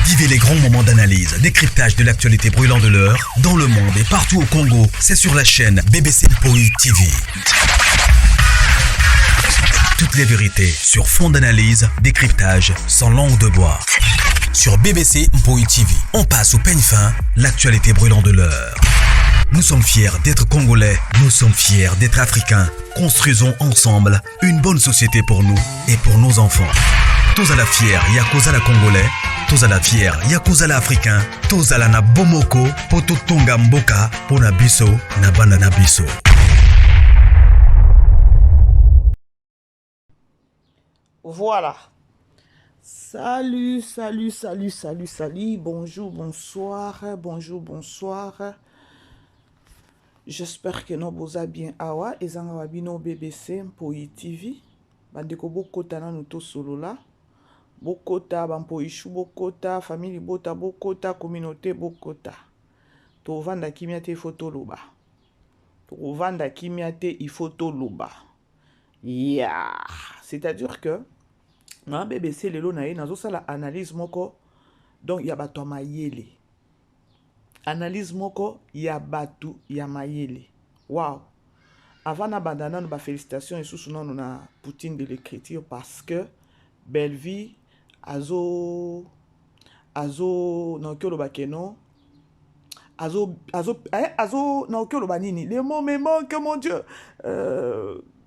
Vivez les grands moments d'analyse, décryptage de l'actualité brûlant de l'heure, dans le monde et partout au Congo. C'est sur la chaîne BBC Mpoi TV. Toutes les vérités sur fond d'analyse, décryptage, sans langue de bois. Sur BBC Mpoi TV, on passe au peigne fin, l'actualité brûlant de l'heure. Nous sommes fiers d'être Congolais, nous sommes fiers d'être Africains. Construisons ensemble une bonne société pour nous et pour nos enfants. Tous à la fière, Yakozala Congolais, tous à la fière, Yakozala Africain, tous à la na Bomoko, poto tonga mboka, pona biso, na banda na biso. Voilà. Salut, bonjour, bonsoir. J'espère que nous vous bien awa et zanga wabino BBC Mpoi TV. Bandeko bokota na nuto solo la. Bokota bampoishu bokota, famille bota bokota, communauté bokota. To vanda kimia te photo loba. To vanda kimia te photo loba. Yeah. C'est-à-dire que na BBC lelo na ye nazo sala analyse moko donc ya bato ya mayele. Analyse moko ya batu ya mayele. Wow. Avant na bandana nous ba félicitations et sous nom na Poutine de l'écriture parce que belle vie azo na okelo bakeno azo na okelo banini les mots me manquent mon Dieu.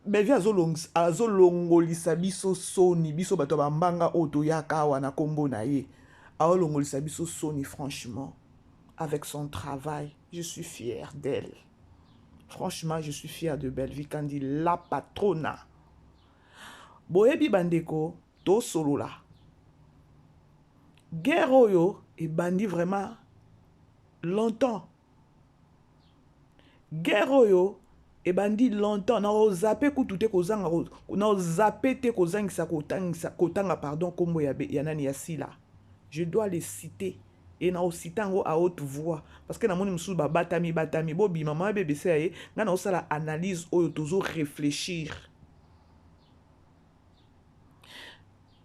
Belle vie azo longolisa biso soni biso bato bambanga oto yaka wana kombo na ye. Azo longolisa biso soni franchement. Avec son travail, je suis fier d'elle. Franchement, je suis fier de Belle Vie quand dit la patrona. Boyebi bandeko, to solo la. Guerre oyo et bandi vraiment longtemps. Guerre oyo et bandi longtemps. Na o zappé kutute kozanga na o zappé te kozangisa kotanga pardon kombo ya nani ya sila. Je dois les citer. Et na aussi tango à haute voix parce que na moni musu ba batami bobi maman BBC aye na aussi la analyse oyo toujours réfléchir.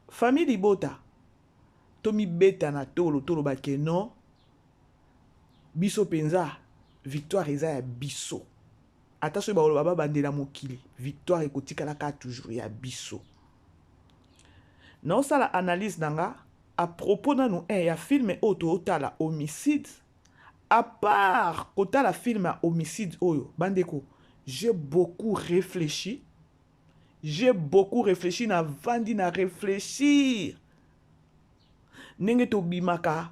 Famille libota tomi beta na tolo ba ke non biso penza victoire eza ya biso attention ba baba bandela mokili victoire ekotika la ka toujours ya biso na aussi la analyse nanga à propos de nous, il y a film auto la homicide. À part côté la film à homicide oyo, bandeko, j'ai beaucoup réfléchi. Na vandi na réfléchir. Nenge to bimaka.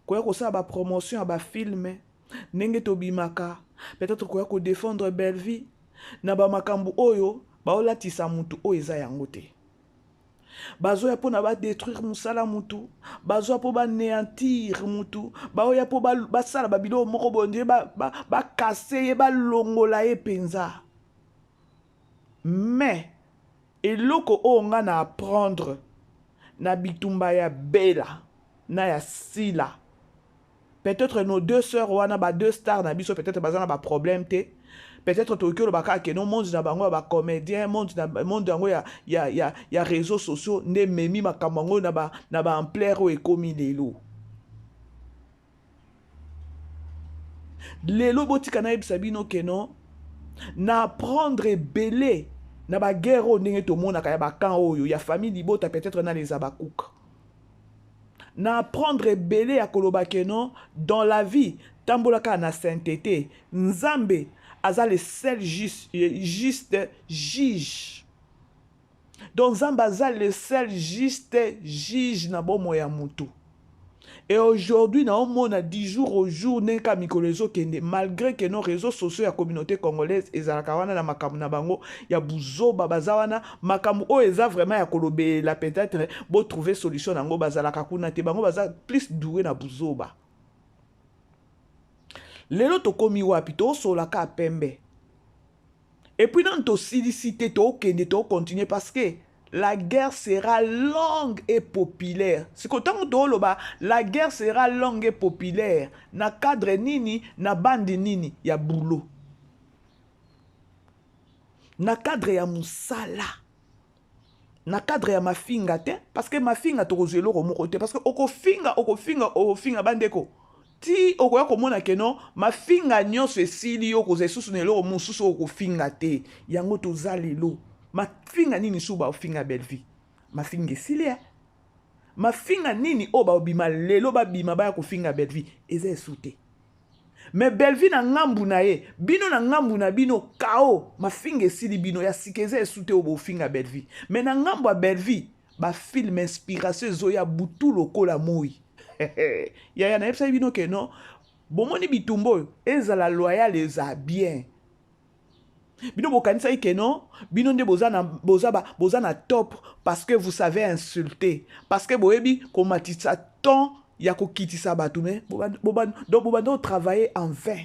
Koya ko sa ba promotion à ba film. Nenge to bimaka. Peut-être koya ko défendre belle vie. Na ba makambu oyo, ba olatisa mutu oyo eza yango te. Bazo ya po na ba détruire musala mutu, bazo ya po ba néantir mutu, bao ya po ba sala ba bilo moko bonde ba casser ba longola e penza. Mais eloko o nga na apprendre na bitumba ya bela na ya sila. Peut-être nos deux sœurs wana ba deux stars na biso peut-être bazana ba problème te. Peut-être que le baka que non monde na bango ba comédien monde yango ya réseaux sociaux ne memi makamango na ba ampleur o ekomi lelo botika na ebisabino que non na prendre belé na ba guerre o ndenge to mona ka ya ba kan oyo ya famille libota peut-être na les abakouk na prendre belé ya koloba que non dans la vie tambolaka na sainteté nzambe aza le seul juste juge. Donc Zamba aza le seul juste juge na bomo ya mutu. Et aujourd'hui, on a 10 jours au jour, malgré que nos réseaux sociaux et la communauté congolaise, et la makamu na bango, ya buzo babazawana, makamu o eza vraiment ya kolobe la peut-être bo trouver solution nango bazala kakuna te bango baza plus doué na buzo ba. Lelo to komi wapi to solaka pembe. Et puis dans to silicité to kende to continuer parce que la guerre sera longue et populaire. C'est quand on loba la guerre sera longue et populaire. Na cadre nini na bande nini ya boulot. Na cadre ya musala. na cadre ya mafinga te parce que mafinga tokozwa eloko moko te parce que okofinga bandeko ti okoya komona keno mafinga nyonso esili yo kozwa lisusu na eloko mosusu okofinga te yango toza lelo mafinga nini su baofinga Belleville mafinga esili mafinga nini oyo babima lelo babima baya kofinga Belleville eza esu te mais Belleville na ngambu na ye bino na ngambu na bino kao mafinga esili bino ya sika eza esu te oyo bofinga Belleville mais na ngambu ya Belleville bafilme inspiration ezoya butu lokola moi yaya nayebisaki bino ke non bomoni bitumba oyo ezala loyal eza bien bino bokanisaki ke non bino nde boza na top parce que vous savez insulter parce que boyebi komatisa ton ya kokitisa bato mais donc bobanda travailler en vain.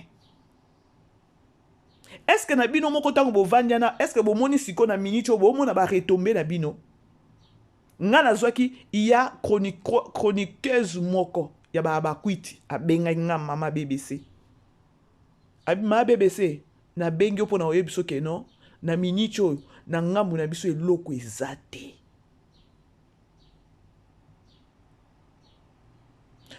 Est-ce que na bino moko tango bovandiana est-ce que bomoni siko na minute bomona ba retomber na bino nga nazwaki iya chroniqueuse moko ya bakwiti abenga nga mama BBC mama BBC na bengi opona oyebiso ke non na minute oyo na ngambu na biso eloko eza te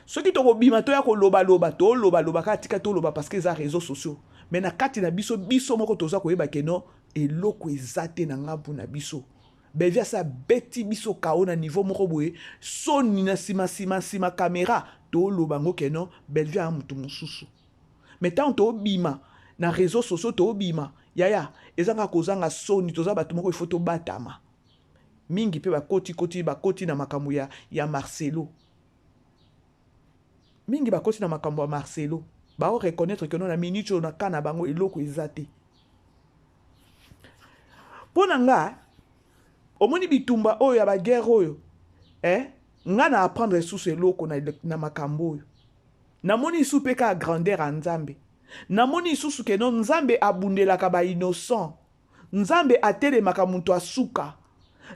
soki tokobima toya kolobaloba tolobaloba kaka tika toloba parce que eza réseaux sociaux mais na kati na biso moko toza koyeba ke non eloko eza te na ngambu na biso Belleville sa beti biso kao na niveau moko boye soni na sima caméra toloba ngo ke non Belleville a mutu mosusu mais tant tobima na réseaux sociaux tobima yaya ezanga kozanga soni toza bato moko ifo tobatama mingi pe bakoti na makambo ya Marcelo mingi bakoti na makambo ya Marcelo bao reconnaître que non na minute na kana bango eloko ezate pona nga omoni bitumba oyo ya baguerre oyo nga na apprendre sous eloko na makambo oyo namoni isu pe ka grandeur ya Nzambe namoni isusu ke non Nzambe abundelaka ba innocent Nzambe atelemaka mutu asuka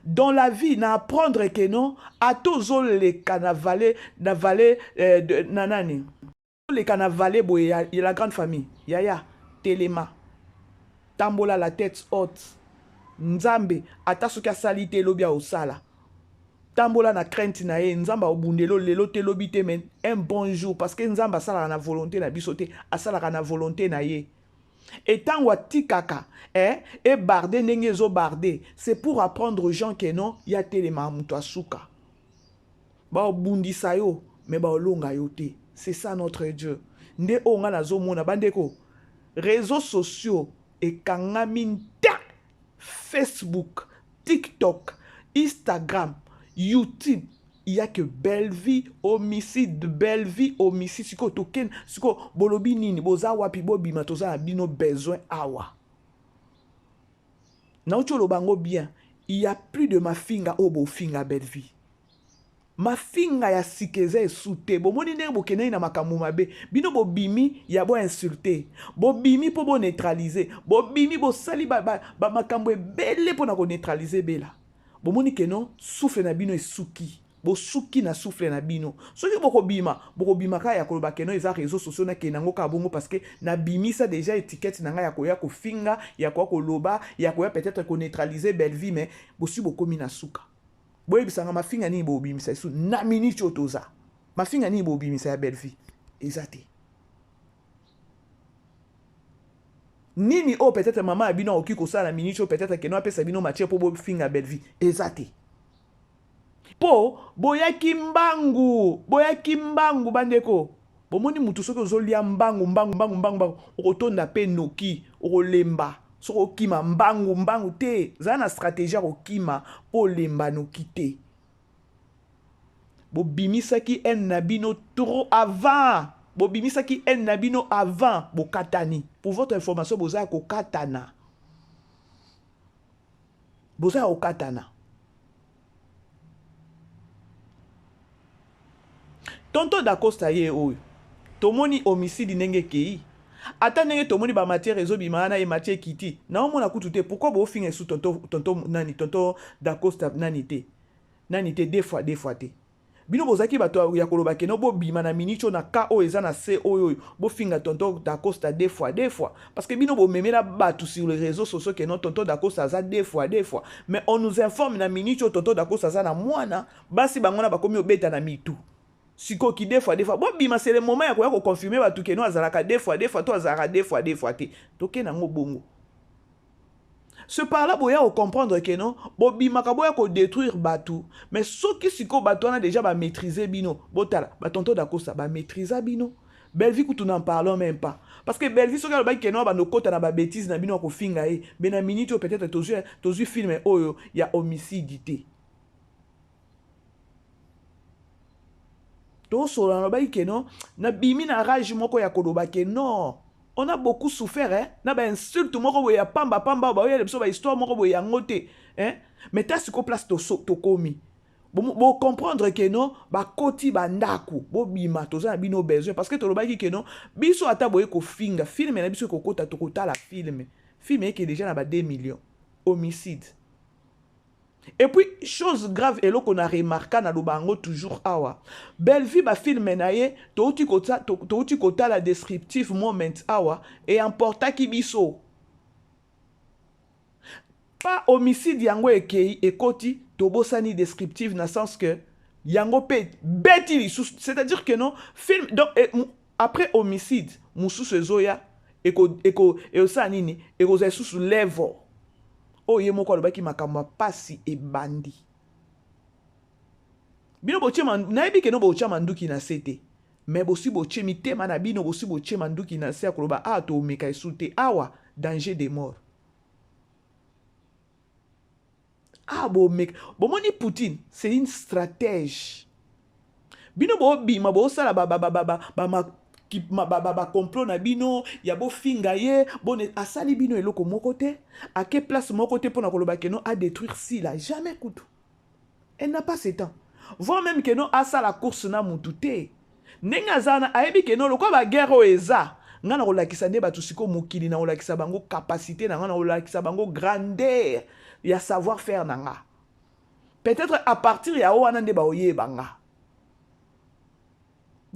dans la vie na apprendre que non atozo le canavale nanani le canavale boye ya la grande famille yaya telema tambola la tête haute Nzambe atasoki asali te lobi osala tambola na crainte na ye Nzamba obundelo lelo te lobi te men un bon jour parce que Nzamba asala na volonté na biso te asala na volonté na ye et tango atikaka et barder ndenge zo barder c'est pour apprendre aux gens que non ya telema mutu asuka ba obundisa yo mais ba olonga yo te c'est ça notre Dieu nde onga nazo mona bandeko réseaux sociaux et kangami Facebook, TikTok, Instagram, YouTube, il y a que Belleville homicide, siko token, siko bolobi nini, boza wapi bobi matoza bino besoin awa. Na ucholo bango bien, il y a plus de ma finga obo finga Belleville. Ma finga ya sikeze esute bomoni ndenge bokene na makambo mabe bino bobimi ya bo insulter bobimi po bo neutraliser bobimi bo sali ba makambo ebele po na ko neutraliser bela bomoni ke non souffle na bino esuki bo suki na souffle na bino soki bokobima ka ya koloba ke non eza réseaux sociaux na kenango ka bongo parce que na bimisa déjà étiquette na nga ya koya ko finga ya ko koloba ya koya peut-être ko neutraliser Belleville mais bosi bokomi na suka boye bisanga mafinga ni bobimisa isu na minute otoza mafinga ni bobimisa ya Belleville ezate nini o peut-être maman abino oki ko sala minute peut-être que no apesa bino matière po bofinga Belleville ezate po boyaki mbangu bandeko bomoni mutu soki ozolia mbangu okotonda pe noki okolemba soko kima mbangu te za na stratégie okima po lemba no kite bobimisaki en nabino trop avant bobimisaki en nabino avant bokatani pour votre information boza ko katana tonto d'Acosta ye oyo tomoni homicide ndenge kei ata ndenge tomoni ba matière ezobima na e matière kiti na omona kutu te pourquoi bo finga sous tonto d'Acosta nani te deux fois te bino bozaki bato ya koloba keno bo bima na minicho na ka o eza na se oyo bo finga tonton d'Acosta deux fois parce que bino bo memela bato sur les réseaux sociaux que non tonton d'Acosta za deux fois mais on nous informe na minicho tonton d'Acosta za na mwana basi bangona bakomi obeta na mitu siko ki deux fois bo bima c'est le moment ya ko confirmer bato que non azalaka deux fois to azalaka deux fois te toke nango bongo. Ce par-là, boya au comprendre que non, bobi makaboya ko détruire batou, mais ce qui siko batou a déjà ba maîtriser bino, botala, ba tonton d'Acosta ba maîtriser bino. Belle-vie que tu n'en parlons même pas. Parce que belle-vie ce que que non ba no kota na ba bêtise na bino ko finga e, ben na minute peut-être tozu film oyo ya homicidité. To so la ba que non, na bimi na rage moko ya koloba que non. On a beaucoup souffert, hein. Na ba insulte moko boya pamba ba ya leso ba histoire moko boya ngote, hein. Mais ta siko place to komi. Bo comprendre que non, ba koti ba ndaku, bo bima to za bino besoin parce que to lobaki que non, biso ata boye ko finga, film na biso ko kota to kota la film. Film qui est déjà na ba 2 millions. Homicide. Et puis, chose grave, et là qu'on a remarqué dans le bango toujours awa. Belle-vie ba film naye, to uti kota la descriptive moment awa, et importa ki biso. Pas homicide yango ekei, ekoti, to bosani descriptive, na sens que, yango pe, beti, c'est-à-dire que non, film, donc, après homicide, moussou se zoya, et osanini, et osa sous level. Oh ye moko alobaki makambo pasi e bandi. Bino boche man na yebi ke no boche manduki na sete. Mais bosi boche mitema na bino bosi boche manduki na se akoloba a to meka esute awa danger de mort. Ah bo mec, bo moni Poutine, c'est une stratège. Bino bo bima bo sala ba complot na bino ya bo finga ye bon asali bino eloko moko te à quelle place moko te pona koloba que non a détruire si là jamais kutu elle n'a pas ce temps voire même que non asa la course na mutute nenga zana ayebi que non lokwa ba guerre o eza ngana kolakisa nde batu siko mokili na kolakisa bango capacité na ngana kolakisa bango grandeur ya savoir faire nanga peut-être à partir ya wana nde ba oyebanga.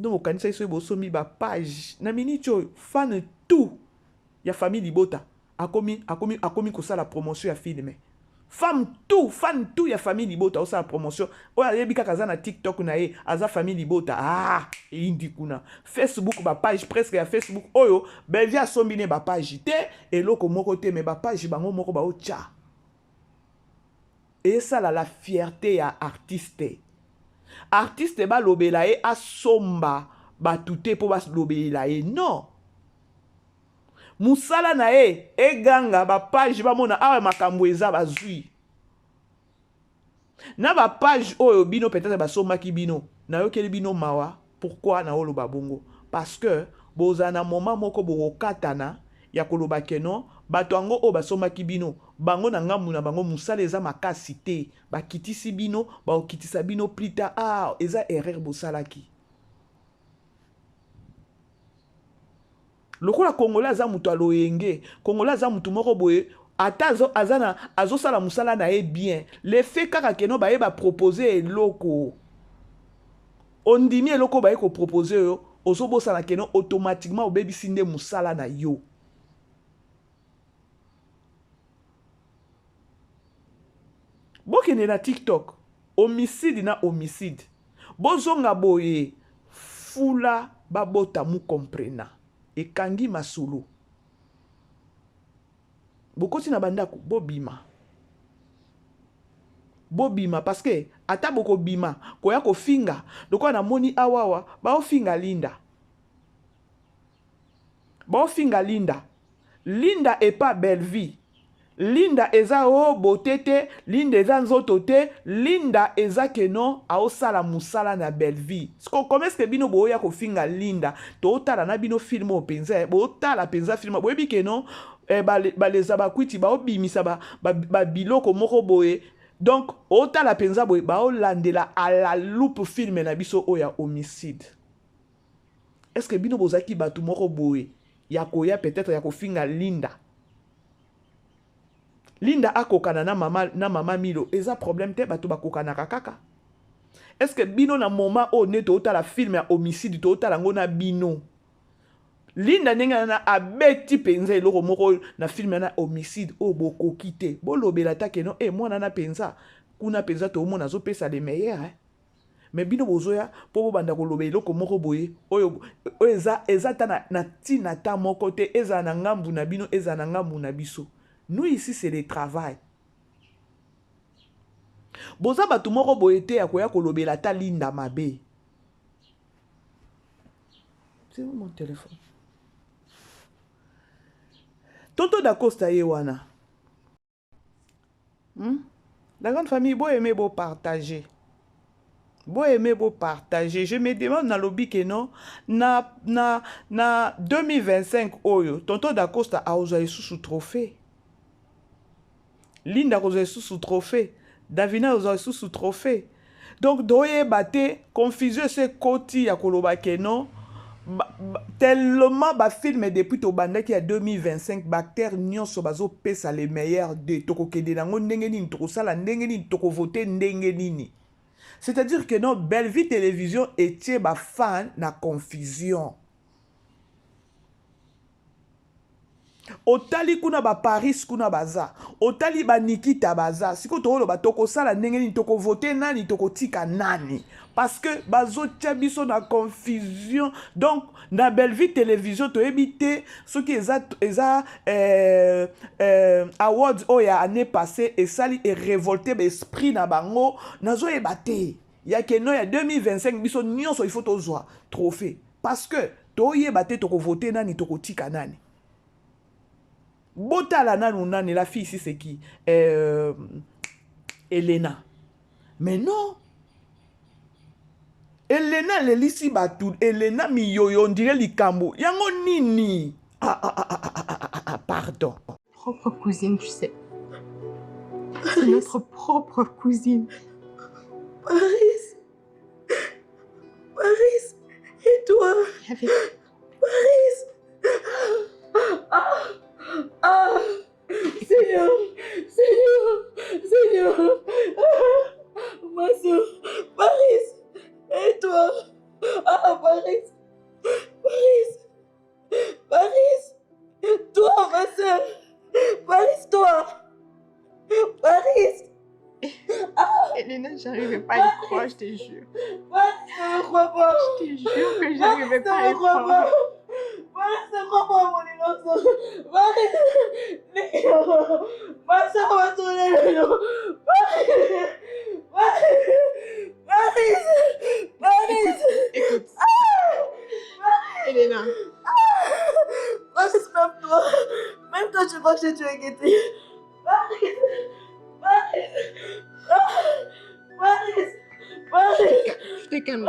Donc, quand il y a une page, na minicho fan tout, ya famille Libota, a commis la promotion ya film. Fan tout ya famille Libota, osa la promotion. Oya yebika kaza na TikTok na ye, aza famille Libota. Ah, indi kuna. Facebook ba page presque ya Facebook. Oyo, belvia sombine ba page te, et loko moko te, mais ba page bango moko ba ocha. Et ça la fierté ya artiste. Artiste ba lobela e asomba ba touté po ba lobela e non musala na e ganga ba page ba mona awa makambo eza bazui na ba page oyo bino peut-être ba somaki bino na yo keli bino mawa pourquoi na oloba bongo parce que bozana moment moko bokatana ya koloba keno bato ango o basomaki bino bango na ngamu na bango musala eza makasi te bakitisi bino bakitisa bino plita ah eza erreur bosalaki lokola congolais aza mutu aloyenge congolais aza mutu moko boye ata azosala musala na ye bien le fait kaka keno baye ba proposer eloko ondimi eloko baye ko proposer yo ozobosana keno automatiquement obebisi nde musala na yo. Bokene na TikTok, homicide na homicide. Bozonga boye, fula babota mu comprena. E kangi masulu. Bokoti na bandako, bobima. Bobima, parce que, ata boko bima, koya ko finga, doko na moni awawa, bao finga linda. Bao finga linda. Linda est pas belle vie. Linda eza o botete, linda eza nzoto te, linda eza keno aosala musala na belle vie. Comment est-ce que bino boya ko finga linda? To otala na bino film o penza, bo otala penza film, bo ebi keno baleza bakwiti ba obimisa ba biloko moko boye. Donc otala penza boye ba olandela à la loupe film na biso oya homicide. Est-ce que bino bozaki batu moko boye ya koya peut-être ya ko finga linda? Linda akokana na mama Milo eza problème te bato bakokana kaka Est-ce que bino na moment où ne to la film ya homicide to la ngona bino linda nenga na abeti penza eloko moko na film na homicide o boko kité bolobela ta ke no mwana na penza kuna penza to mona zo pesa le meilleur mais bino bozoya po banda koloba eloko moko boye oyo eza ta na tina ta moko te eza na ngambu na bino eza na ngambu na biso. Nous ici c'est le travail. Boza batu moko boye te akoya kolobela ta linda mabe. C'est où mon téléphone? Tonton Dacosta yewana. La grande famille, beau aimer, beau partager. Beau aimer, beau partager. Je me demande dans lobby que non, na 2025 oyo, Tonton Dacosta a osé sous trophée. Linda a osé sous trophée. Davina a osé sous trophée. Donc, doye bate, confusion se koti ya koloba que non. Tellement ba film depuis to banda qui a 2025 bactère nyonso bazo pesa les meilleurs de toko kede nango ndenge nini toko sala ndenge nini toko voter ndenge nini. C'est-à-dire que non Belle Vie Télévision était ba fan na confusion. Otali kuna ba Paris kuna baza. Otali ba Nikita baza. Siko to ba toko sala ndenge nini toko voter nani toko tika nani. Parce que bazo tchabiso na confusion. Donc na Belle Vie Télévision to éviter ce qui awards oya année passée et sali et révolté l'esprit na bango nazo ebate. Ya que non ya 2025 biso nyonso il faut tozwa trophée parce que to yebate toko voter nani toko tika nani. Botala nani la fille ici c'est qui? Elena. Mais non. Elena lelisi batou. Elena miyoyo on dirait likambo. Yango nini? Pardon. Propre cousine, tu sais. C'est notre propre cousine. Paris. Et toi? Avec... Paris. Seigneur. Ma soeur. Paris. Et toi? Paris. Toi, ma soeur. Paris, toi. Paris. Elena, j'arrivais pas à y croire, je te jure. Paris, ne me crois pas. Je te jure que j'arrivais pas à y croire. Paris, ne crois pas, mon innocent. Paris, ma soeur m'a tourné le dos. Paris. Écoute. Elena. Paris, même toi, tu crois que j'ai tué Guetti. Paris. Tu te calmes.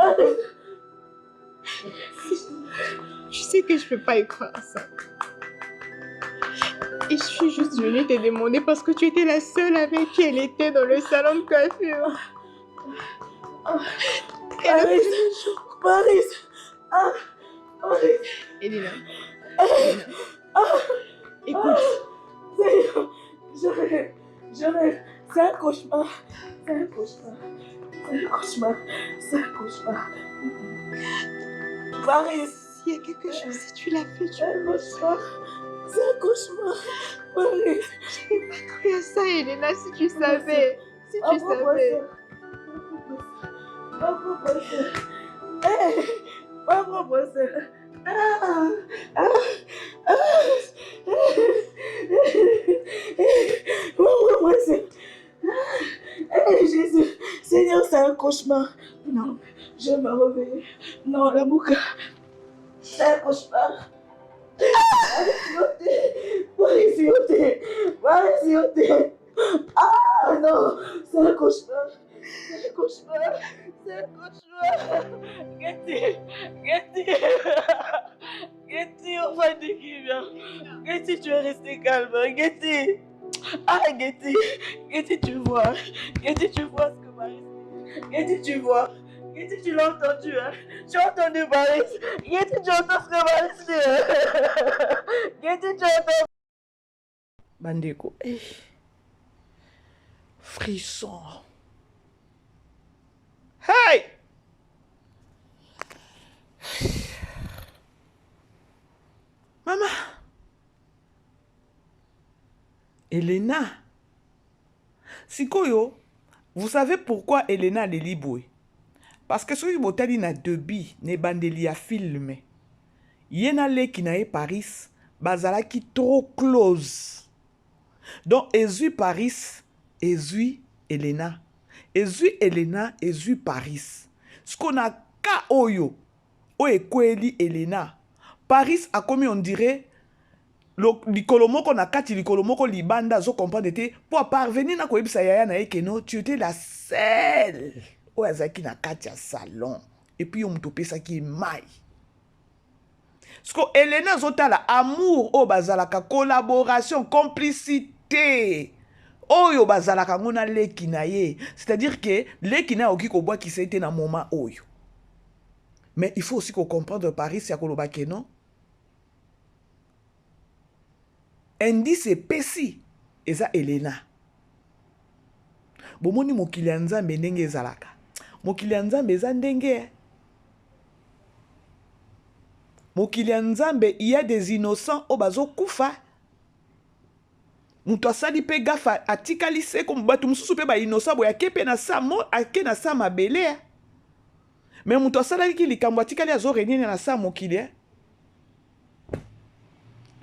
Tu sais que je peux pas y croire à ça. Et je suis juste venue te demander parce que tu étais la seule avec qui elle était dans le salon de coiffure. Paris. Elena. Écoute. Je rêve. C'est un cauchemar. Paris. S'il y a quelque chose, si tu l'as fait, tu... C'est un cauchemar. Paris. J'avais pas cru à ça, Elena, si tu savais. Si tu savais. Ma propre sœur. Ma propre sœur. Jésus, Seigneur, c'est un cauchemar. Non, je me réveille. Non, la boucle. C'est un cauchemar. Marie, ah non, c'est un cauchemar. Getty, on va dire qui vient. Getty, tu es resté calme. Getty. Getty, tu vois. Getty, tu vois ce que Marie dit. Getty, tu vois. Getty, tu l'as entendu, hein. Tu as entendu Marie. Getty, tu entends ce que Marie dit. Getty, tu entends. Bandeko. Frisson. Hey! Maman! Elena! Sikoyo, vous savez pourquoi Elena est libre? Parce que ce qui na debi ne bandeli a filmé. Yena le qui na Paris, bazala qui trop close. Donc, Ezu Paris, Ezu Elena. Ezu Elena, Ezu Paris. Ce qu'on a ka oyo, oye kweli Elena. Paris a comme on dirait, likolomoko na kati likolomoko libanda zo comprendre te pour parvenir na koyebisa yaya na ekeno, tu étais la seule. Oye azaki na kati ya salon. Et puis on m'a pesa ki mai. Ce que Elena zotala amour o bazalaka collaboration complicité oyo bazalaka ngona leki na ye, c'est-à-dire que leki na oki ko bois qui s'était na moment oyo. Mais il faut aussi qu'on comprenne Paris ya koloba ke non. Indice pesi eza Elena. Bomoni mokili ya Nzambe ndenge ezalaka. Mokili ya Nzambe eza ndenge. Mokili ya Nzambe, il y a des innocents au bazo kufa. Muto asali pe gafa atikali se ko mbatu mususu pe ba innocent boya kepe na sa mo ake na sa mabele. Mais muto asali ki likambo atikali azo renene na sa mokili.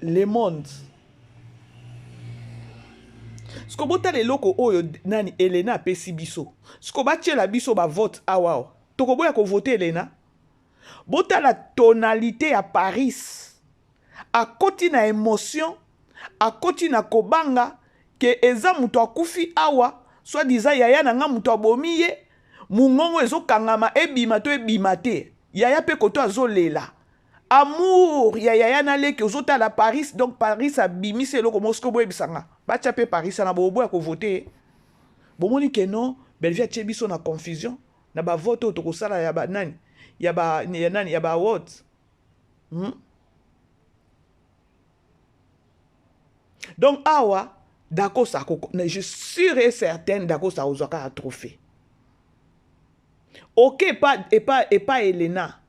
Le monde. Sko bota le loko oyo nani Elena pesi biso. Sko batie la biso ba vote awa. Toko boya ko voter Elena. Bota la tonalité à Paris. A koti na émotion, a koti na kobanga ke eza muto akufi awa, soit disant yaya na nga muto abomi ye, mungongo ezo kangama ebima to ebima te. Yaya pe koto azolela. Amour ya yaya na leke ozota la Paris, donc Paris a bimi se loko Moscou boye bisanga. Bacha pe Paris na bobo ya ko voter. Bomoni ke non, Belvia tchebiso na confusion, na ba vote to ko sala ya ba nani. Yaba what? Donc awa d'accord ça je suis sûr et certain d'accord ça aux un trophée. OK pas Elena.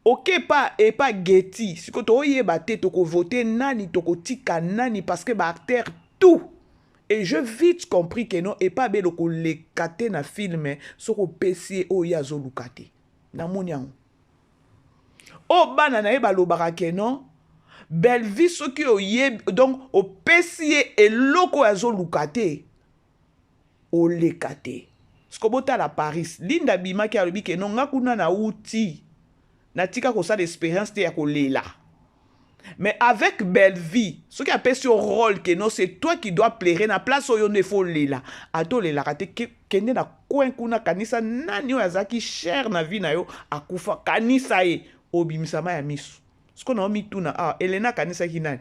OK pas Getty. Si ko to yeba te to ko voter nani to ko tika nani parce que ba acteur tout. Et je vite compris que non et pas belo ko le kate na film so ko pesi o ya zo lukate. Na moniang. O bana na eba lobaka ke non. Belle vie ce qui o ye donc o pesie et loko azo lukate. O lekate. Skobota la Paris. Linda bima ki alobi ke non ngakuna na uti. Na tika ko sa d'expérience te ya ko lela. Mais avec belle vie, ce qui appelle ce rôle que non c'est toi qui dois plaire na place où on faut lela. Ato lela kate kende na coin kuna kanisa nani azaki cher na vie na yo akufa kanisa e obimisama ya misu. Ce qu'on a mis tout na Elena kanisa ki nani.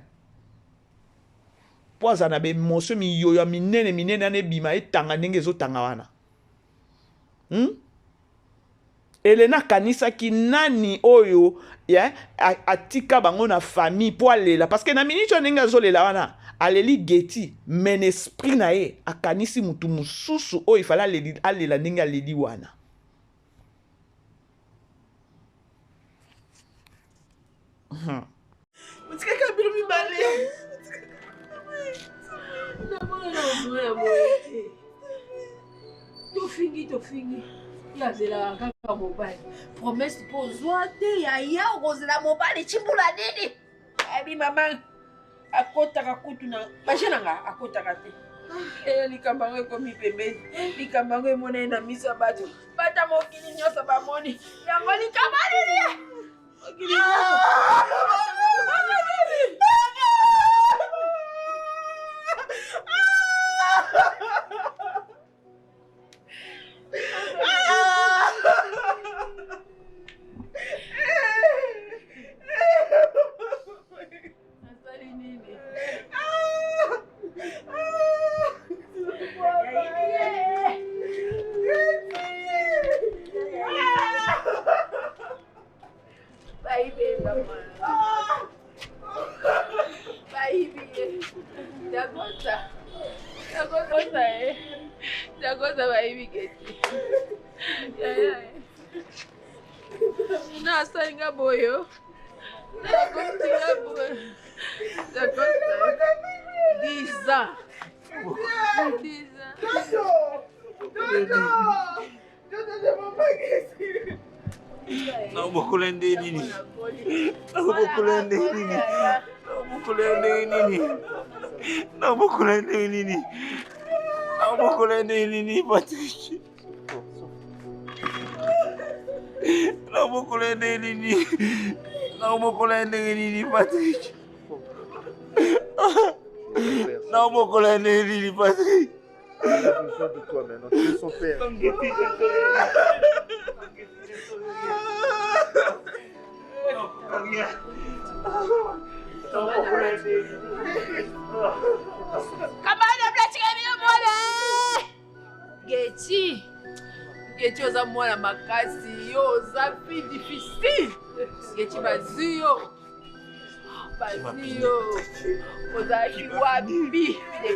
Poza na be monsieur mi yo ya minene ne bima e tanga ndenge zo tanga wana. Elena kanisa ki nani oyo ya atika bango na famille po alela parce que na minute ndenge zo lela wana aleli Getty men esprit na ye akanisi mutu mususu oyo ifala alela ndenge aleli wana. Mutika kabilo mi bale. Na mona na mona moye. To fingi. Ya zela kaka mobile. Promesse pour zoate ya ozela mobile chimbula nini? Abi mama akota kutu na bashana nga akota kate. Likambango komi pembe. Likambango mona na misa batu. Bata mokini nyosa ba moni. Yango likamani. Okili. Na salinga boyo. Na kontinga boyo. D'accord. 10 ans. 10 ans. Nakubukulende nini? Nakubukulende nini? Nakubukulende nini? Nakubukulende nini? Nakubukulende nini, Patrick? Nakubukulende nini? Nakubukulende nini, Patrick? Nakubukulende nini, Patrick? Il a besoin de toi maintenant, tu es son père. Kabana platika bien mwana. Geti. Geti oza mwana makasi yo oza fi difficile. Geti bazio. Bazio. Oza ki wapi de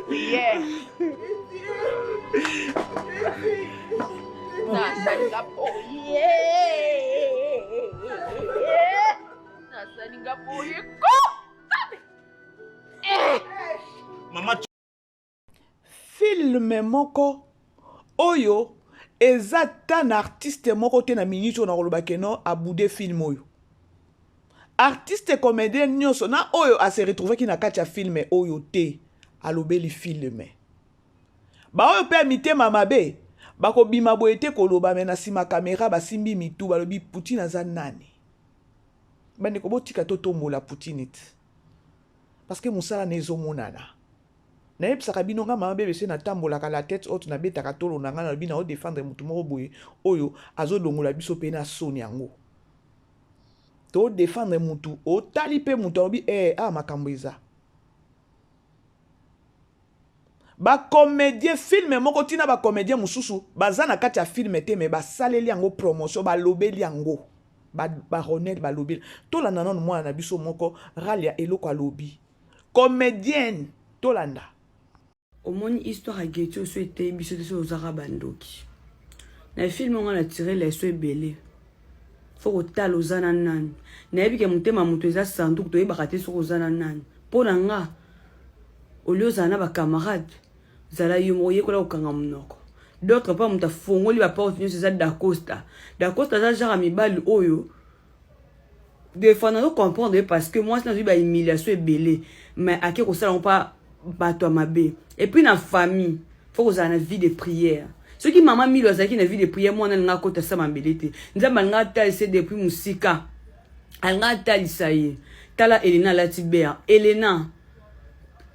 prière. Nasalinga poye. Nasalinga poye ko. Maman, Filme moko oyo eza tan artiste moko te na minute oyo na koloba keno abude film oyo. Artiste comédien nyonso na oyo ase retrouve ki na kati ya filme oyo te alobeli filme. Ba oyo pe mitema mabe bakobima boye te koloba me na nsima kamera basimbi mitu balobi Poutine aza nani. Bandeko botika to tombola Poutine te. Parce que mosala na ezomonana. Nayebisaka bino nga mama BBC natambolaka la tête haute na betaka tolo na nga na lobi na odefendre mutu moko boye oyo azolongola biso pe na soni yango. To défendre mutu otali pe mutu alobi makambo eza. Ba comédien film moko tina ba comédien mususu baza na kati ya film te me basaleli yango promotion balobeli yango. Ba Ronel balobeli. Tolanda nanu mwana na biso moko Ralia eloko alobi. Comédienne tolanda. Omoni histoire à Getio so ete biso te so ozaka bandoki. Na film on a tiré les so ebele. Faut otala ozana nani. Na yebi ke mutema mutu eza sanduku to yebaka te so ozana nani. Pona nga olio zana ba camarade zala yo moye kola okanga munoko. D'autres pas muta fongoli ba porte nyonso eza Dacosta. Dacosta za genre mibali oyo des fois on comprendre parce que moi c'est une humiliation ebele mais à qui ko sala on pas bato mabe et puis na famille faut que une vie de prière ceux qui maman milo azaki na vie de prière moi na nga kota sa mambelete nzamba nga ta essayer depuis musika anga ta lisaye tala Elena Latibert Elena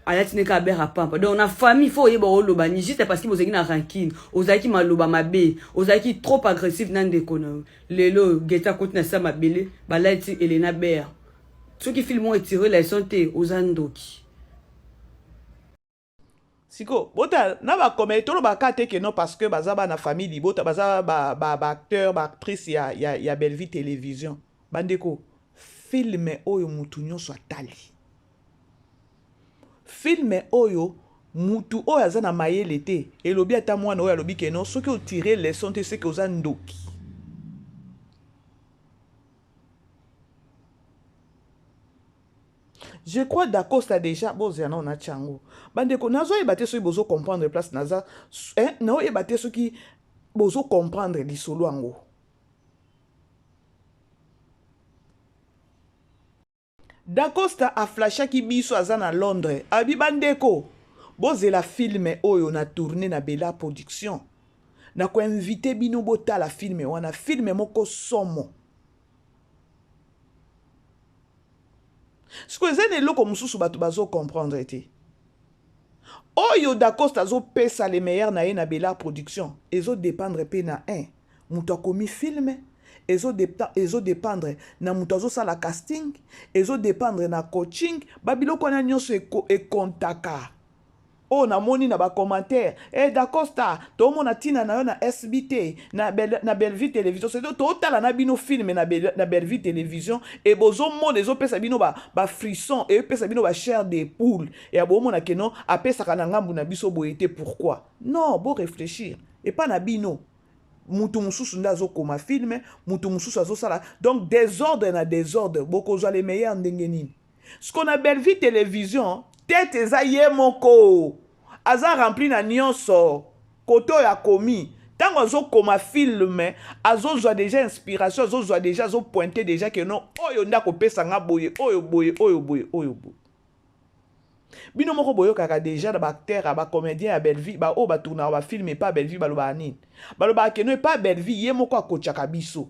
alati ka bera papa donc na famille faut yeba oloba ni juste parce que vous avez na rancune ozaki maloba mabe ozaki trop agressif nan de kono lelo geta kotina sa mabele balati Elena Ber ceux qui filment et tiré les santé aux andoki Siko bota na ba comédien tolo ba kate ke non parce que bazaba na famille bota baza ba acteur ba actrice ya Belle Vie télévision bandeko filme oyo mutu nyonso atali. Filme oyo mutu oyo aza na mayele te elobi ata mwana oyo alobi ke non soki o tirer leçon te c'est que oza ndoki. Je crois Dacosta déjà bozana on a chango. Bandeko nazo ebate so bozo comprendre place naza na ebate so ki bozo comprendre lisolo ango. Dacosta a flasha ki biso azana à Londres. Abi bandeko bozela filme oyo na tourner na Bella Production. Na ko inviter bino bota la filme wana filme moko somo. Ce que c'est eloko mususu bato bazo comprendre te. Oyo Dacosta zo pesa les meilleurs na ye na Bella Production. Ezo dépendre pe na mutu akomi filme. Ezo dépendre na mutu azo sala casting. Ezo dépendre na coaching. Babiloko na nyonso e kontaka. Oh na moni na ba commentaire Dacosta to mona tina na yo na SBT na Belle Vie télévision c'est to tala na bino film na Belle Vie télévision et bozo monde ezo pesa bino ba frisson et pesa bino ba chair de poule et abo mona ke non apesa kana ngambu na biso boyete pourquoi non bo réfléchir et pas na bino mutu mususu nde azokoma filme mutu mususu azosala donc désordre na désordre bokozwa le meilleur ndenge nini siko na Belleville télévision tete eza ye moko aza rempli na nyonso kote oyo akomi ntango azokoma filme azozwa déjà inspiration azozwa déjà azopointe déjà ke non oyo nde akopesanga boye oyo boye oyo boye oyo boye bino moko boyokaka déjà na baacteur bacomédien ya Belleville baoyo batournaka bafilme epa Belleville balobaka nini balobaka keno epa Belleville ye moko akotshaka biso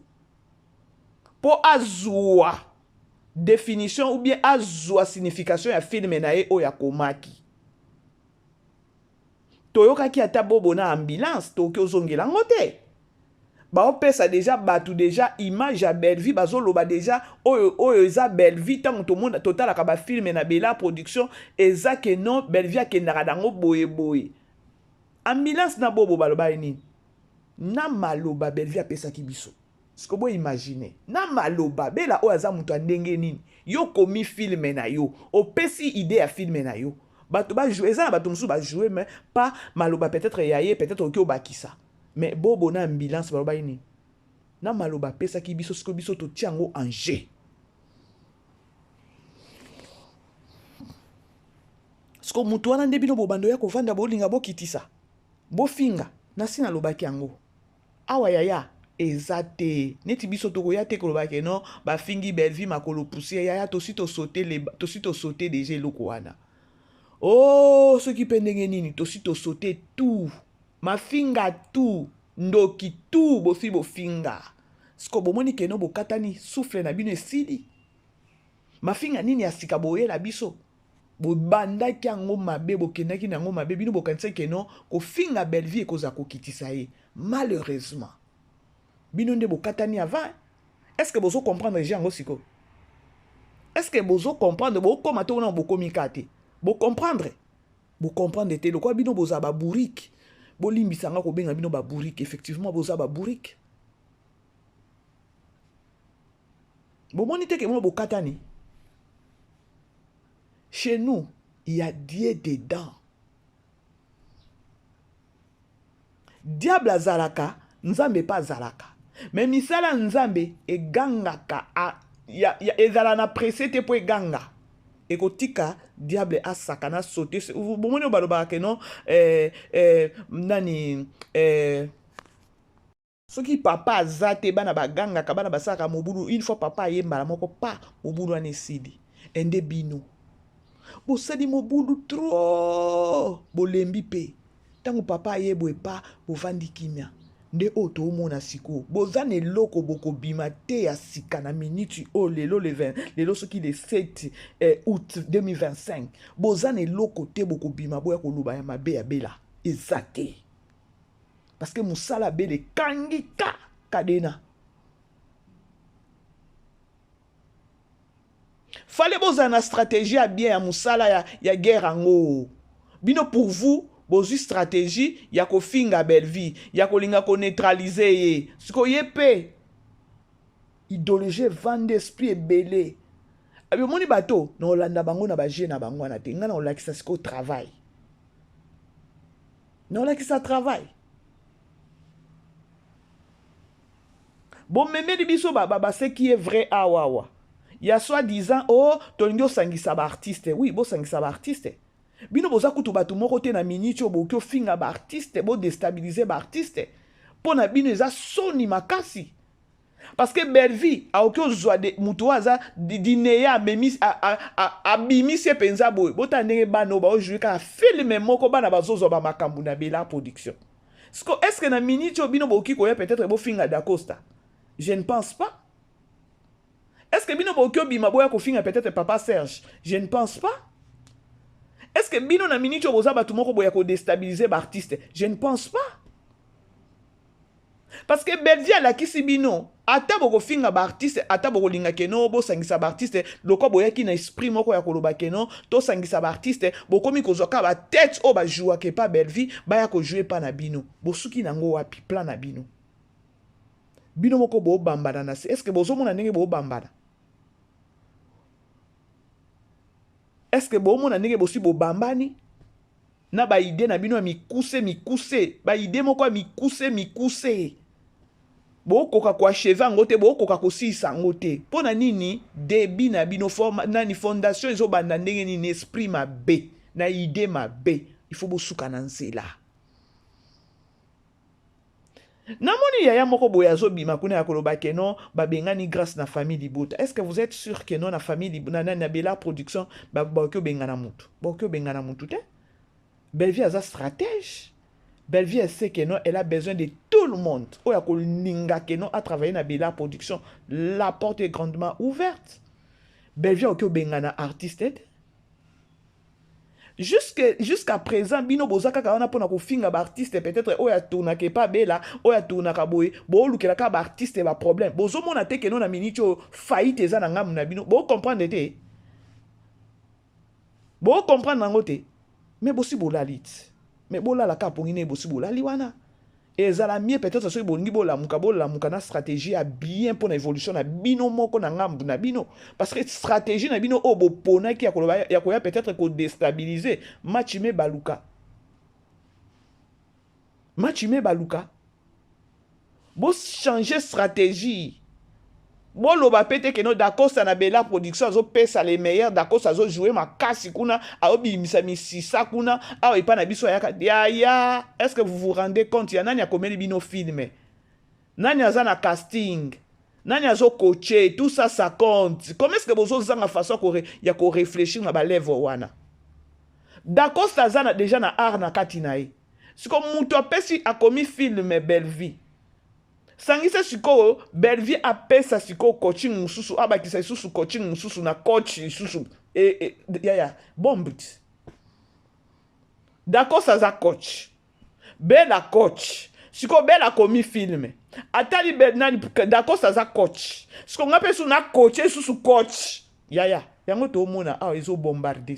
mpo azwa définition ou bien azwa signification ya filme na ye oyo akomaki toyokaki ata bobo na ambulance toki ozongela yango te baopesa déjà bato déjà image ya Belleville bazoloba déjà oyo eza Belleville ntango tomonda totalaka bafilme na Bella Production eza ke non Belleville akendaka nango boye boye ambulance na bobo baloba nini na maloba Belleville apesaki biso siko boye imagine na maloba bela oyo aza moto ndenge nini yo komi filme na yo opesi idée ya filme na yo bato bajouer eza na bato mosusu bajouer mais pas maloba peut-être yaye peut-être oki obakisa mais bobo na ambulance baloba nini na maloba pesaki biso siko biso totia yango en jeu siko mutu wana nde bino bobando ya kovanda bolinga bokitisa bofinga nasi nalobaki yango awa yaya eza te neti biso tokoya te kolobaki non bafingi Belleville makolo poussière yaya tosi tosaute déjà eloko wana oh soki mpe ndenge nini tosi tosaute tout mafinga tu ndoki tu bofi bofinga siko bomoni keno bokatani souffle na bino esili mafinga nini ya sika boyela biso bobandaki yango mabe bokendaki na yango mabe bino bokanisaki keno kofinga Belleville ekoza kokitisa ye malheureusement bino nde bokatani avant est-ce que bozo comprendre yango siko est-ce que bozo comprendre bokoma to na bokomi kate bocomprendre te lokwa bino boza ba bourrique bolimbisanga kobenga bino ba bourrique effectivement boza ba bourrique bomoni te ke mo bokatani chez nous il y a Dieu dedans diable azalaka nzambe pa azalaka mais misala nzambe egangaka ezala na pressé te po eganga ekotika diable asakana sauter bomoni balobaka ke non nani soki papa azate bana bagangaka bana basaka mobulu une fois papa ayembala moko pa mobulu wana esili ende bino bosali mobulu trop bolembi pe ntango papa ayebwe pa bovandi kimia nde oyo toomona sikoyo boza na eloko bokobima te ya sika na miniti oyo lelo soki le 7 août 2025 boza na eloko te bokobima boya koloba ya mabe ya bela eza te parce que mosala bela ekangi kadena fale boza na stratégie ya bien ya mosala ya guerre yango bino pour vous bozwi stratégie ya kofinga Belleville ya kolinga koneutralize ye siko ye pe idéologie vande esprit ebele abimoni bato na olanda bango na baje na bango wana te nga na olakisa siko travail na olakisa travail bomemeli biso ce qui est vrai awawa ya soi-disant oh tolingi osangisa ba artiste oui bosangisa ba artiste bino boza kutu bato moko te na miniti oyo boki ofinga baartiste bodestabilize baartiste mpo na bino eza soni makasi parce que Belleville aoki ozwa mutu oyo aza dineye abimisi ye mpenza boye bota ndenge bana oyo baojouer kaka filme moko bana bazozwa bamakambo na Bella Production siko est-ce que na miniti oyo bino boki koya peut-être bofinga Dacosta je ne pense pas est-ce que bino boki obima boya kofinga peut-être Papa Serge je ne pense pas. Est-ce que bino na minute oboza batu moko boya ko déstabiliser ba artiste? Je ne pense pas. Parce que Belleville la kisi bino ata boko finga ba artiste ata boko linga keno bo sangisa ba artiste loko boya ki na esprit moko ya koloba keno to sangisa ba artiste bokomi kozoka ba tête o ba joua ke pa Belleville ba ya ko jouer pa na bino bosuki nango wapi plan na bino bino moko bo bambana na est-ce que bozo mona ndenge bo bambana? Est-ce que bon mon ndenge bosi bo bambani na ba idée na bino mikuse ba idée moko mikuse bokoka koacheve yango te bokoka kosilisa yango te mpo na nini debi na bino nani fondation ezobanda ndenge nini esprit mabe na ide mabe ifo bosuka na nzela. Namoni yaya moko boye azobima kuna ya koloba ke non babengani grâce na famille Libota. Est-ce que vous êtes sûr que non na famille Libota na Bella production bakyo bengana mutu? Bakyo bengana mutu te? Bellevie a sa stratège. Bellevie sait que non, elle a besoin de tout le monde. Oya ko ninga que non a travaillé na Bella production, la porte est grandement ouverte. Bellevie a bengana artiste. Jusqu'à présent, bino bozaka ka wana pona ko finga ba artiste peut-être oya tourna ke pa bela, oya tourna ka boye, bo lukela ka ba artiste ba problème. Bozo mona te ke non na minicho faillite za na ngam na bino. Bo comprendre te. Bo comprendre nango te. Mais bosi bolalit. Mais bola la ka pongine bosi bolali wana. Et ça la mieux peut-être ça bongi bola muka na stratégie a bien pour l'évolution na bino moko na ngambu na bino parce que stratégie na bino obo pona ki ya koya peut-être ko déstabiliser match me baluka bo changer stratégie bo loba pete que no d'accord ça na Bella production azo pesa les meilleurs d'accord ça azo jouer makasi kuna aobi misisa kuna a epa na biso ya est-ce que vous vous rendez compte ya nani akomeli bino film nani aza na casting nani azo coacher tout ça ça compte comment est-ce que bozo zanga façon ya ko réfléchir na ba level wana d'accord ça za déjà na art na katinae siko muto apesi akomi film Bellevie sangisa siko Bellevie apesa siko coaching mususu abakisa susu coaching mususu na coach susu ya bombit d'accord ça za coach Bella coach siko Bella komi film atali nani d'accord ça za coach siko ngape su na coach susu coach ya yango to mona ezo bombarder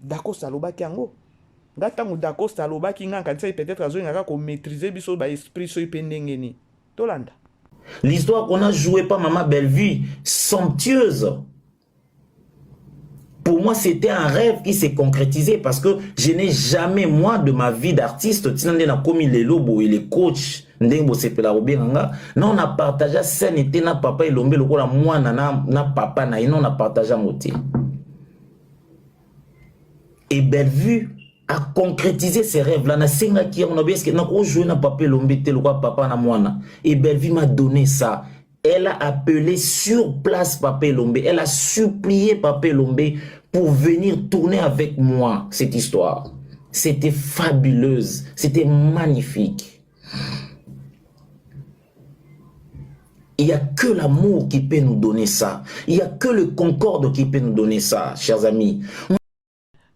d'accord ça lobaki yango ngatango d'accord ça lobaki nga kanisa peut-être azo ngaka ko maîtriser biso ba esprit so ipendengeni tolanda. L'histoire qu'on a jouée par Maman Bellevue, somptueuse. Pour moi, c'était un rêve qui s'est concrétisé parce que je n'ai jamais, moi, de ma vie d'artiste, commis les lobos et les coachs, non, on a partagé scène était na papa et l'ombe, moi, na papa, on a partagé un moté. Et Bellevue a concrétisé ses rêves-là. Na senga qui on a bien que na joué na papa et l'ombe, tel quoi papa na moana. Et Bellevue m'a donné ça. Elle a appelé sur place Papa Lombe. Elle a supplié Papa Lombe pour venir tourner avec moi cette histoire. C'était fabuleuse. C'était magnifique. Il n'y a que l'amour qui peut nous donner ça. Il n'y a que le concorde qui peut nous donner ça, chers amis.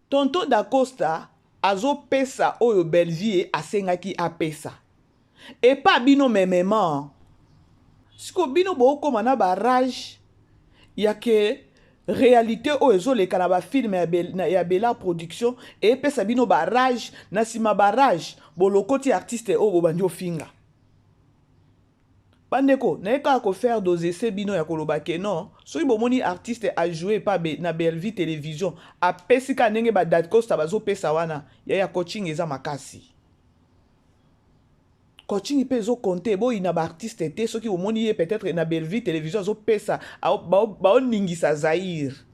Tonton Dacosta, azo pesa oyo Bellevie asengaki apesa. Et pas bino memement. Siko bino boko mana barrage ya ke réalité o ezo le kana ba film ya Bella production et pesa bino barrage na sima barrage bolokoti artiste o bobandi ofinga bandeko na eka ko faire dos essais bino ya koloba ke non so bomoni artiste a jouer pa na Bellevue télévision a pesika ndenge ba date costa bazo pesa wana ya coaching eza makasi. Coaching peut zo compter bo ina ba artiste té ceux qui au monde peut-être na Bellevue télévision zo pesa ba ningisa Zaïre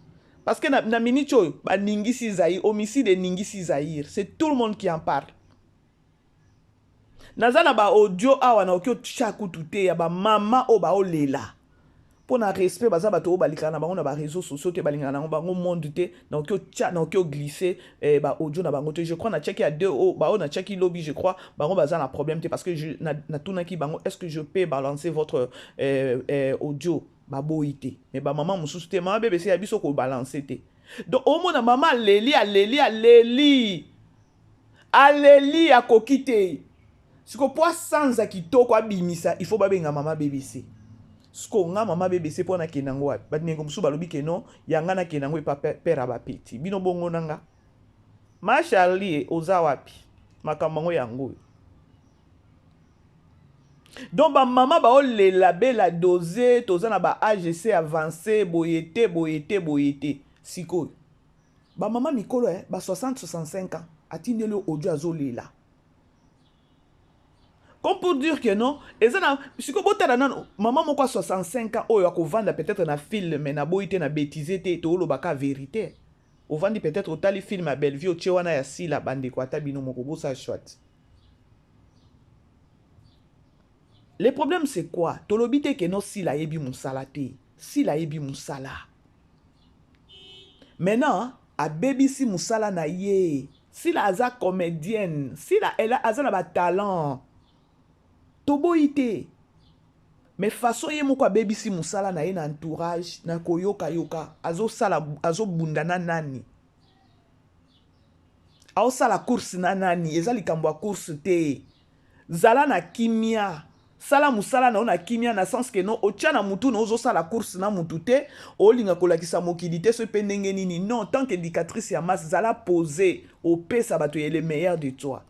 parce que na minicho ba ningisi Zaïre homicide ningisi Zaïre c'est tout le monde qui en parle. Nazana ba audio awa na okyo chaku tuté ya ba mama o ba olela pour na respect baza bato o balika na bango na ba réseaux sociaux te balinga na bango monde te na okyo chat na okyo glisser ba audio na bango te je crois na check ya deux o ba o na check lobby je crois bango baza na problème te parce que je na tuna ki bango est-ce que je peux balancer votre audio ba boité mais ba maman mususu te mama bébé c'est ya biso ko balancer te donc au moins na maman leli a kokite siko po sans akitoko abimisa il faut babenga mama BBC. Siko nga mama BBC po na kenango wapi batinengo musu balobi ke non yanga na kenango pa pera ba peti bino bongo nanga ma Charlie oza wapi makamango yango donc ba mama ba olela bela dosé toza na ba AGC avancé boyete siko ba mama mikolo ba 60-65 ans atindelo audio azolela Comme pour dire que non, et ça na siko botala nano maman moko 65 ans oyo akovanda peut-être na film mais na boité na bêtise te to lobaka vérité. Au vandi peut-être otali film à Bellevue otie wana ya sila bande ko ata bino moko bosa chouette. Le problème c'est quoi? Tolobi te que non sila yebi musala te. Sila yebi musala. Maintenant, a baby si musala na ye. Sila aza comédienne, sila elle a aza na ba talent. Toboite. Mais façon ye moko baby si musala na ye na entourage na koyoka yoka azo sala azo bundana nani. Ao sala course na nani, ezali kambo course te. Zala na kimia. Sala musala na ona kimia na sens que non otia na mutu na ozo sala course na mutu te olinga kolakisa mokilité so pendenge nini non tant qu'éducatrice ya masse zala poser au pesa bato ye le meilleur de toi.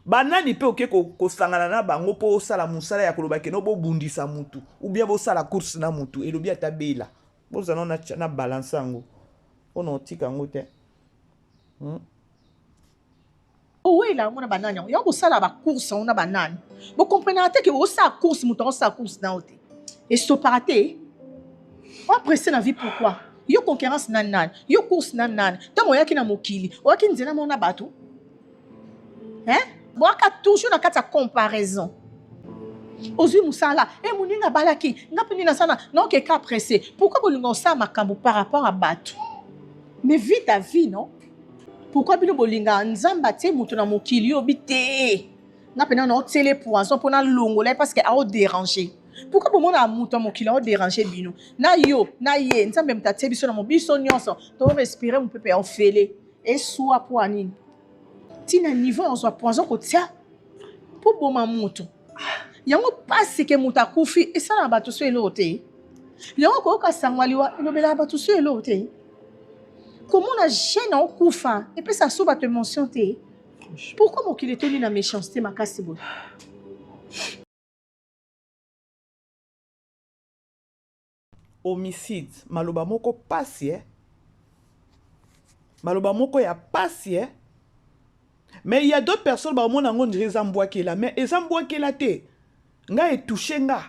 Banani pe oke ko sangana na bango po sala musala ya koloba ke no bo bundisa mutu ou bien bo sala course na mutu elobi ata bela bo zana na balance ngo ono tika ngo te. Oui, là, on a banane. Il y a aussi la course, on a banane. Vous comprenez que vous avez course, vous avez course dans et ce paraté. On a pressé la vie pourquoi? Il y a concurrence nan, il y a course nan. Tant moya qui na mokili, ou qui nzela mon abatu. Hein? Bon, toujours dans cette comparaison. Ozu musala, et moninga balaki, nga penina sana, non que cas pressé. Pourquoi vous l'avez ça makambo par rapport à batu? Mais vite à vie, non? Pourquoi bino bolinga nzamba te mutu na mokili obite na pena na télé poison pour na longola parce que a o déranger pourquoi bomo na mutu mokili a o déranger bino na yo na ye nzambe mtate biso na mobiso nyonso to respirer mon pepe en fele et soit pour anine tina niveau on soit poison ko tia pour boma mutu yango passe que muta kufi et ça na bato so elote yango ko ka sangwaliwa elobela bato so elote. Comment on a gêné en koufa et puis ça sauve à te mentionner. Pourquoi mon qu'il est tenu la méchanceté ma casse bon. Homicide, maloba moko passe. Maloba moko ya passe. Mais il y a d'autres personnes ba mon angon dire ezambwa ke la mais ezambwa ke la te. Nga e touché nga.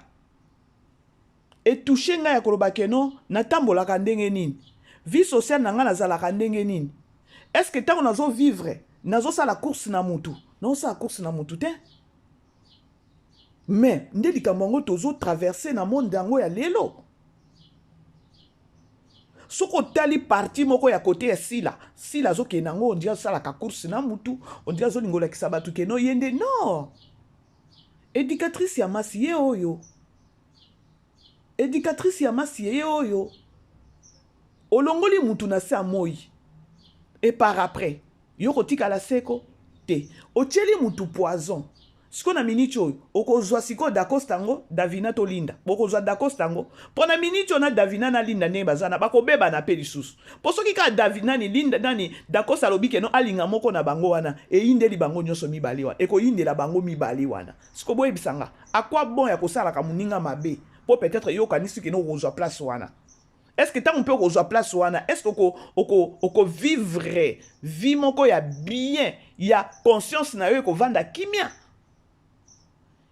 E touché nga ya koloba ke non na tambola ka ndenge nini. Vie sociale nanga nazalaka ndenge nini? Est-ce que tant nazo vivre nazo sala course na mutu? Non sa course na mutu te. Mais ndeli kamongo tozo traverser na monde dango ya lelo. Soko tali parti moko ya côté ya sila zo ke nango on dit sala ka course na mutu, on dit zo lingola kisabatu ke no yende non. Éducatrice ya masi ye oyo. Éducatrice ya masi ye oyo. Olongoli mutu na se moi. Et par après, yoko tika la seko te. Otieli mutu poison. Siko na minicho, okozwa siko dakostango, davina to linda. Okozwa dakostango. Pona minicho na davina na linda ne bazana, bako beba na peli susu. Poso ki ka davina ni linda nani, dakosta lobi ke no alinga moko na bango wana, e inde li bango nyoso mibali wana. Eko inde la bango mibali wana. Siko boye bisanga. A quoi bon ya kosala ka muninga mabe? Po peut-être yo kanisi ke no rozwa place wana. Est-ce que tant on peut rejoindre place wana? Est-ce qu'on vivre vie moko ya bien, ya conscience na yo ko vanda kimia?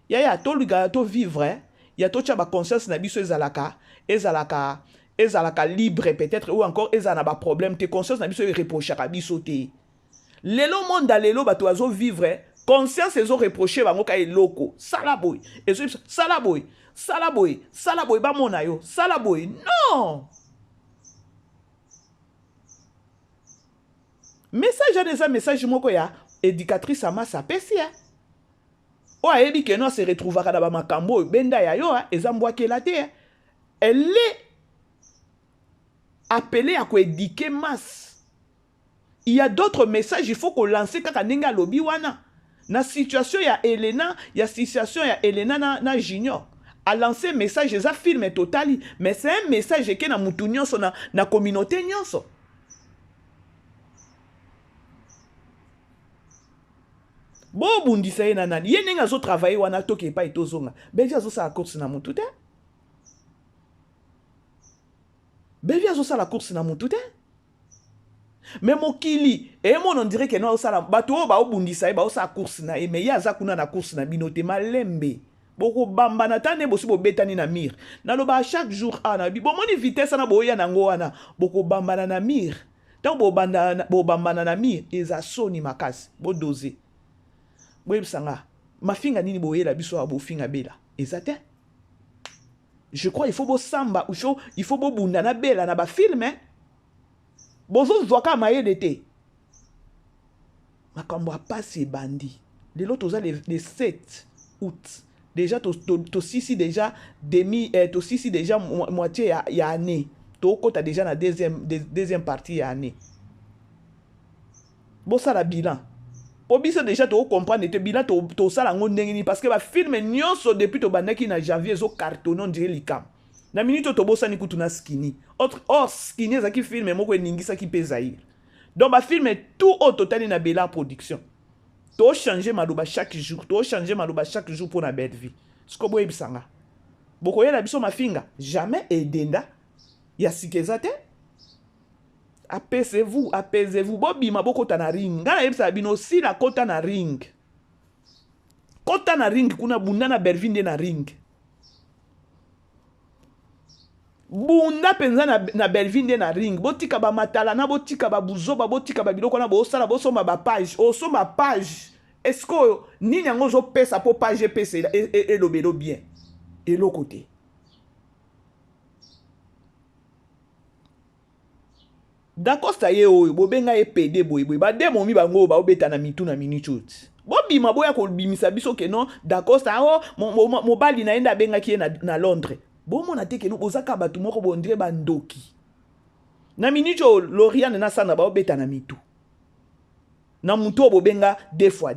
Ya to luga to vivre, ya to tcha ba conscience na biso ezalaka libre peut-être ou encore ezana ba problème te conscience na biso reprocher ka biso te. Lelo monde lelo bato azo vivre, conscience ezo reprocher bango ka eloko. Salaboy, ezo salaboy. Salaboy, ba mona yo. Salaboy, non! Message moko ya éducatrice ama sa pesi ya. O ayebi ke no se retrouvera na ba makambo benda ya yo ezambwa ke la te. Elle est appelée à éduquer masse. Il y a d'autres messages, il faut qu'on lance kaka ninga lobi wana. Na situation ya Elena, ya situation ya Elena na Junior. A lancé message eza film totali, mais c'est un message qui na mutu nyonso na communauté nyonso. Bo bundisa ye nanani, ye ninga zo travailler wana toke pa itozonga. Bevi azo sa course na mutu te. Bevi azo sa la course na mutu te. Mais mokili, et on dirait que non, ça, bateau, ba obundisa, ba osa course na, mais ya za kuna na course na binote malembe. Boko bamba na tane bosi bo betani na mir. Na lo ba chaque jour ana bi. Bon moni vitesse na boya na ngo ana. Boko bamba na mir. Tant bo bamba na mir, eza soni makasi, bo doser. Bo ebsanga. Ma finga nini boye la biso abo finga bela. Ezate. Je crois il faut bo samba ou chaud, il faut bo bunda na bela na ba film hein. Bozo zoka maye d'été. Makambo a passé bandi. Les lots toza les 7 août. Déjà to sisi déjà demi to sisi déjà moitié ya année. To kota déjà na deuxième partie ya année. Bo ça la bilan. Obiso déjà to comprendre te bilan to ça la ngondengini parce que ba film nyonso depuis to bandaki na janvier zo carton on dirait likam. Na minute to bosa ni kutuna skini. Or skini ezaki film moko eningisa ki pesaïr. Donc ba film tout au total na bela production. To changer maluba chaque jour, to changer maluba chaque jour pour na belle vie. Sko boye bisanga. Boko yela biso mafinga, jamais edenda. Ya sikezate. Apaisez-vous, apaisez-vous. Bobi ma boko ta na ring. Ngala yebisa bino si la kota na ring. Kota na ring kuna bunda na bervinde na ring. Bunda penza na belvinde na ring. Botika ba matala na botika ba buzoba botika ba biloko na bo sala bo soma ba page. O soma page. Est-ce que ni nyango zo pesa po page pesa et lo belo bien. Et l'autre côté. D'accord ça y est o bobenga e PD boy boy. Ba demo mi bango ba obeta na mitu na minichut. Bobi maboya ko bimisa biso ke non. D'accord ça o mo bali na enda benga ki na Londres. Bon mon ateke no bozaka batu moko bondire bandoki. Na minicho Loriane na sana ba obeta na mitu. Na muto bobenga deux fois.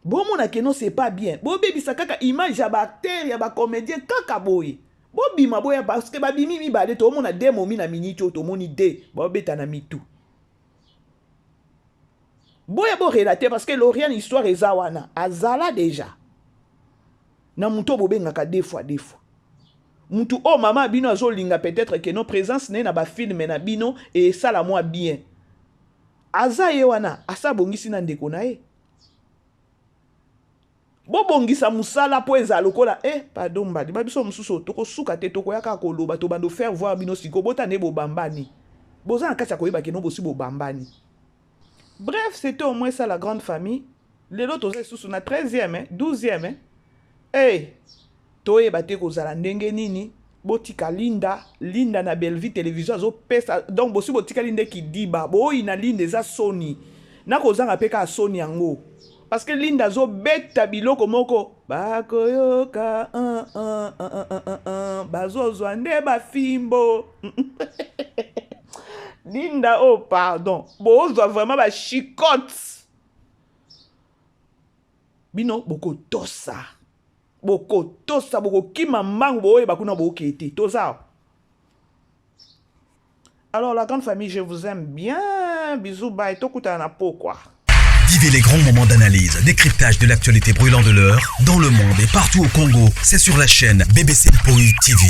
Bon mon ateke non c'est pas bien. Bo bebi sakaka image ya ba acteur ya ba comédien kaka boy. Bobi maboya parce que ba bimi mi bale to mon a demo mi na minicho to moni de ba obeta na mitu. Boya bo relater parce que Loriane histoire ezawana azala déjà. Na muto bobenga ka deux fois. Mutu oh maman bino azolinga peut-être que nos présence ne na ba film na bino et ça la moi bien. Aza yewana asa bongisi na ndeko na e. Bo bongisa musala po eza lokola pardon mbadi ba biso mususu toko suka te toko yaka koloba to bando faire voir bino siko bota ne bo bambani. Boza na kati koyeba ke no bosi bo bambani. Bref, c'était au moins ça la grande famille. Les autres sous na 13e, 12e. Hey, toye bate ko zala ndenge nini? Botika Linda na Bellevue télévision zo pesa. Donc bosi botika Linda ki diba. Bo ina Linda za Sony. Na ko zanga peka Sony yango. Parce que Linda zo beta biloko moko. Bakoyoka bazozo ande ba fimbo. Linda, oh pardon. Bon, on doit vraiment ba chicote. Bino, boko tosa. Boko kima mango et bakuna boko kete. Tosa. Alors, la grande famille, je vous aime bien. Bisous, bye. Tokuta na po, quoi. Vivez les grands moments d'analyse, décryptage de l'actualité brûlante de l'heure, dans le monde et partout au Congo. C'est sur la chaîne BBC Mpoï TV.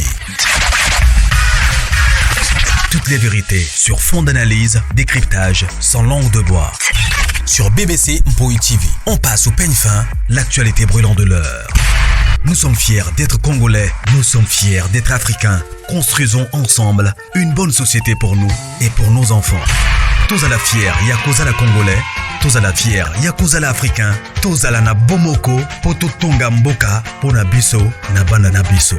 Toutes les vérités sur fond d'analyse, décryptage sans langue de bois. Sur BBC Mpoï TV, on passe au peigne fin, l'actualité brûlante de l'heure. Nous sommes fiers d'être Congolais, nous sommes fiers d'être Africains. Construisons ensemble une bonne société pour nous et pour nos enfants. Tous à la fière, Yakoza la Congolais. Tous à la fière, Yakoza la Africain. Tous à la na Bomoko, Poto Tonga Mboka, Pona Biso, na Banana Biso.